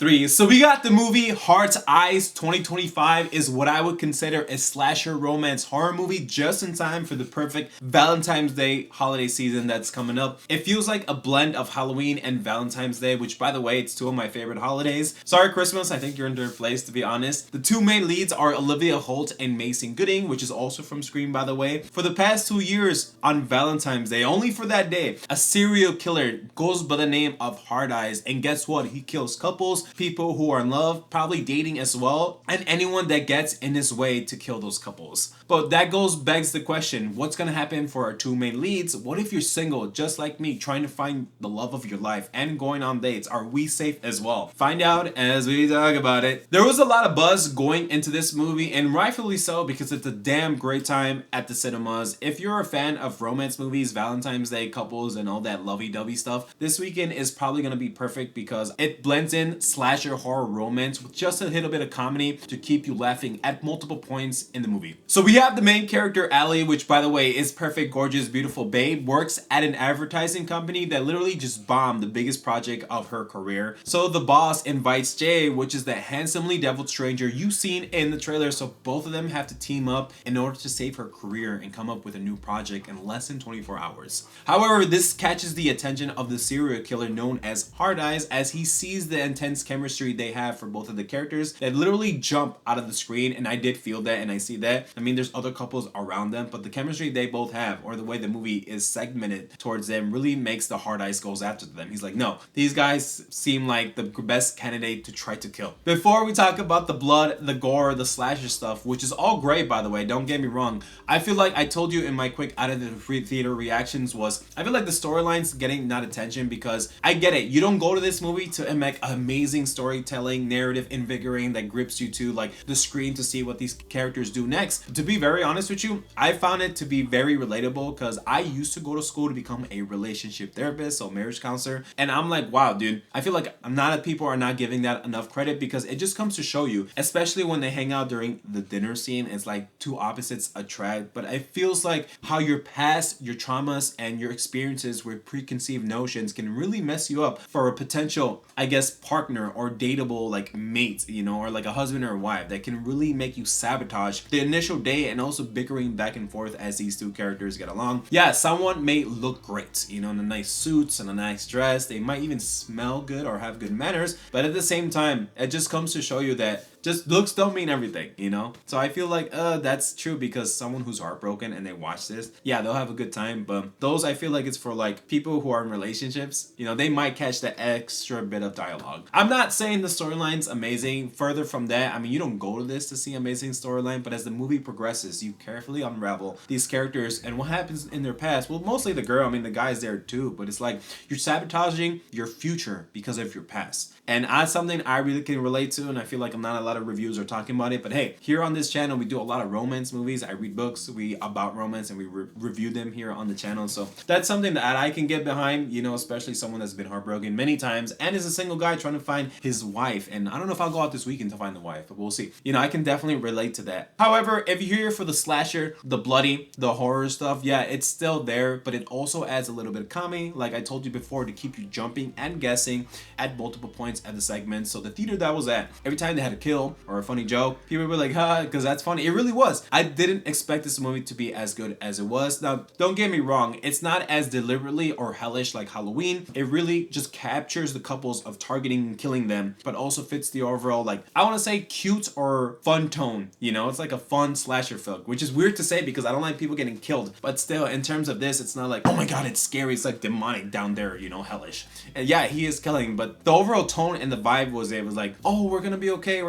3. So we got the movie Heart's Eyes 2025 is what I would consider a slasher romance horror movie just in time for the perfect Valentine's Day holiday season that's coming up. It feels like a blend of Halloween and Valentine's Day, which by the way, it's two of my favorite holidays. Sorry Christmas, I think you're in third place to be honest. The two main leads are Olivia Holt and Mason Gooding, which is also from Scream by the way. For the past 2 years on Valentine's Day, only for that day, a serial killer goes by the name of Hard Eyes, and guess what? He kills couples, people who are in love, probably dating as well, and anyone that gets in his way to kill those couples. But that begs the question, what's gonna happen for our two main leads? What if you're single, just like me, trying to find the love of your life and going on dates? Are we safe as well? Find out as we talk about it. There was a lot of buzz going into this movie, and rightfully so, because it's a damn great time at the cinemas. If you're a fan of romance movies, Valentine's Day couples, and all that lovey-dovey stuff, this weekend is probably gonna be perfect because it blends in slasher horror romance with just a little bit of comedy to keep you laughing at multiple points in the movie. So we have the main character Allie, which by the way is perfect, gorgeous, beautiful babe, works at an advertising company that literally just bombed the biggest project of her career. So the boss invites Jay, which is the handsomely deviled stranger you've seen in the trailer, so both of them have to team up in order to save her career and come up with a new project in less than 24 hours. However, this catches the attention of the serial killer known as Hard Eyes, as he sees the intense chemistry they have for both of the characters that literally jump out of the screen, and I did feel that and I see that. I mean, there's other couples around them, but the chemistry they both have, or the way the movie is segmented towards them, really makes the Hard Eyes goes after them. He's like, no, these guys seem like the best candidate to try to kill. Before we talk about the blood, the gore, the slasher stuff, which is all great by the way, don't get me wrong, I feel like I told you in my quick out of the free theater reactions was, I feel like the storyline's getting not attention because I get it, you don't go to this movie to make amazing storytelling, narrative invigorating that grips you to like the screen to see what these characters do next. To be very honest with you, I found it to be very relatable because I used to go to school to become a relationship therapist, so marriage counselor, and I'm like, wow dude, I feel like a lot of people are not giving that enough credit because it just comes to show you, especially when they hang out during the dinner scene, it's like two opposites attract, but it feels like how your past, your traumas, and your experiences with preconceived notions can really mess you up for a potential, I guess, partner or dateable like mate, you know, or like a husband or a wife that can really make you sabotage the initial date and also bickering back and forth as these two characters get along. Yeah, someone may look great, you know, in a nice suits and a nice dress, they might even smell good or have good manners, but at the same time, it just comes to show you that just looks don't mean everything, you know? So I feel like that's true because someone who's heartbroken and they watch this, yeah, they'll have a good time, but those I feel like it's for like people who are in relationships, you know, they might catch the extra bit of dialogue. I'm not saying the storyline's amazing, further from that, I mean, you don't go to this to see amazing storyline, but as the movie progresses, you carefully unravel these characters and what happens in their past. Well, mostly the girl, I mean, the guy's there too, but it's like you're sabotaging your future because of your past. And that's something I really can relate to, and I feel like not a lot of reviews are talking about it, but hey, here on this channel we do a lot of romance movies. I read books about romance and we review them here on the channel, so that's something that I can get behind, you know, especially someone that's been heartbroken many times and is a single guy trying to find his wife. And I don't know if I'll go out this weekend to find the wife, but we'll see. You know, I can definitely relate to that. However, if you're here for the slasher, the bloody, the horror stuff, yeah, it's still there, but it also adds a little bit of comedy, like I told you before, to keep you jumping and guessing at multiple points at the segment. So the theater that was at, every time they had a kill or a funny joke, people were like, huh, because that's funny. It really was. I didn't expect this movie to be as good as it was. Now, don't get me wrong, it's not as deliberately or hellish like Halloween. It really just captures the couples of targeting and killing them, but also fits the overall, like, I want to say cute or fun tone. You know, it's like a fun slasher film, which is weird to say because I don't like people getting killed, but still, in terms of this, it's not like, oh my god, it's scary, it's like demonic down there, you know, hellish. And yeah, he is killing, but the overall tone and the vibe was like, oh, we're gonna be okay,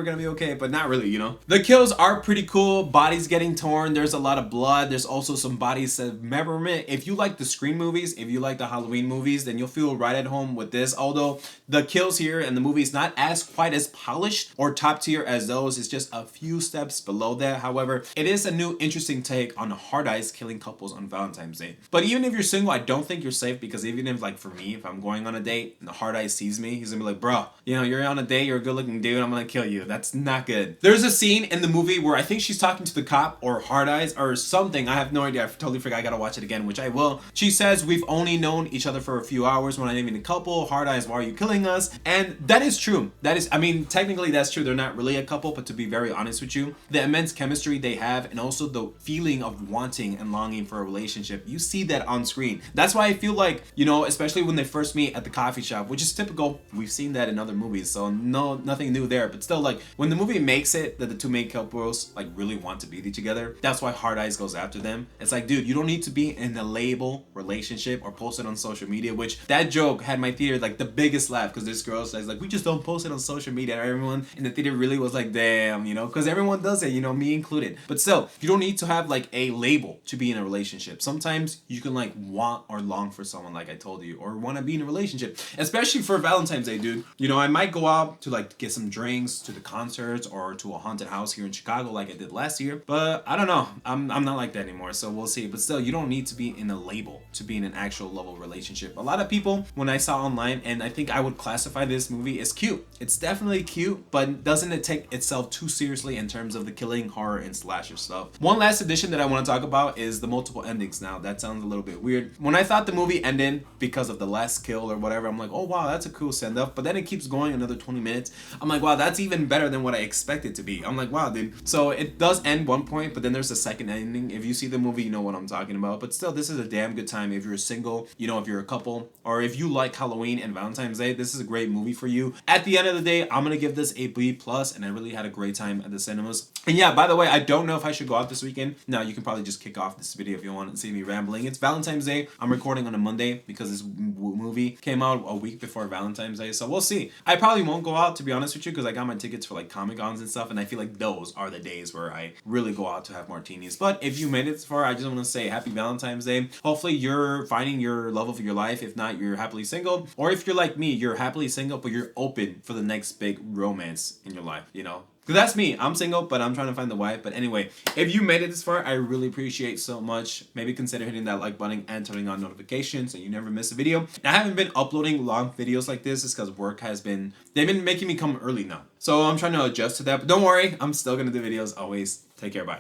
but not really, you know. The kills are pretty cool, bodies getting torn, there's a lot of blood, there's also some bodies of memorament. If you like the Scream movies, if you like the Halloween movies, then you'll feel right at home with this, although the kills here and the movie is not as quite as polished or top tier as those, it's just a few steps below that. However, it is a new interesting take on Hard Eyes killing couples on Valentine's Day. But even if you're single, I don't think you're safe, because even if, like for me, if I'm going on a date and the Hard Eyes sees me, he's gonna be like, bro, you know, you're on a date, you're a good looking dude, I'm gonna kill you. That's not good. There's a scene in the movie where I think she's talking to the cop or Hard Eyes or something, I have no idea, I totally forgot, I gotta watch it again, which I will. She says, we've only known each other for a few hours, we're not even a couple. Hard Eyes, why are you killing us? And that That is true. That is, I mean, technically that's true. They're not really a couple, but to be very honest with you, the immense chemistry they have and also the feeling of wanting and longing for a relationship, you see that on screen. That's why I feel like, you know, especially when they first meet at the coffee shop, which is typical. We've seen that in other movies, so nothing new there. But still, like, when the movie makes it that the two main couples like really want to be together, that's why Hard Eyes goes after them. It's like, dude, you don't need to be in a label relationship or post it on social media, which that joke had my theater like the biggest laugh because this girl says like, we just don't post it on social media, and everyone in the theater really was like, damn, you know, because everyone does it, you know, me included. But still, you don't need to have like a label to be in a relationship. Sometimes you can like want or long for someone, like I told you, or want to be in a relationship, especially for Valentine's Day, dude. You know, I might go out to like get some drinks, to the concerts, or to a haunted house here in Chicago like I did last year, but I don't know, I'm not like that anymore, so we'll see. But still, you don't need to be in a label to be in an actual level relationship. A lot of people, when I saw online, and I think I would classify this movie as cute. It's definitely cute, but doesn't it take itself too seriously in terms of the killing, horror, and slasher stuff. One last addition that I want to talk about is the multiple endings. Now, that sounds a little bit weird. When I thought the movie ended because of the last kill or whatever, I'm like, oh wow, that's a cool send-off. But then it keeps going another 20 minutes. I'm like, wow, that's even better than what I expected to be. I'm like, wow, dude. So it does end one point, but then there's a second ending. If you see the movie, you know what I'm talking about. But still, this is a damn good time if you're single, you know, if you're a couple, or if you like Halloween and Valentine's Day, this is a great movie for you. At the end of the day, I'm gonna give this a B+, and I really had a great time at the cinemas. And yeah, by the way, I don't know if I should go out this weekend. Now, you can probably just kick off this video if you want to see me rambling. It's Valentine's Day. I'm recording on a Monday because this movie came out a week before Valentine's Day, so we'll see. I probably won't go out, to be honest with you, because I got my tickets for like Comic-Cons and stuff, and I feel like those are the days where I really go out to have martinis. But if you made it this far, I just want to say happy Valentine's Day. Hopefully you're finding your love of your life. If not, you're happily single. Or if you're like me, you're happily single, but you're open for the next big romance in your life, you know? Because that's me. I'm single, but I'm trying to find the wife. But anyway, if you made it this far, I really appreciate so much. Maybe consider hitting that like button and turning on notifications so you never miss a video. And I haven't been uploading long videos like this. It's because work has been, they've been making me come early now. So I'm trying to adjust to that. But don't worry, I'm still going to do videos always. Take care. Bye.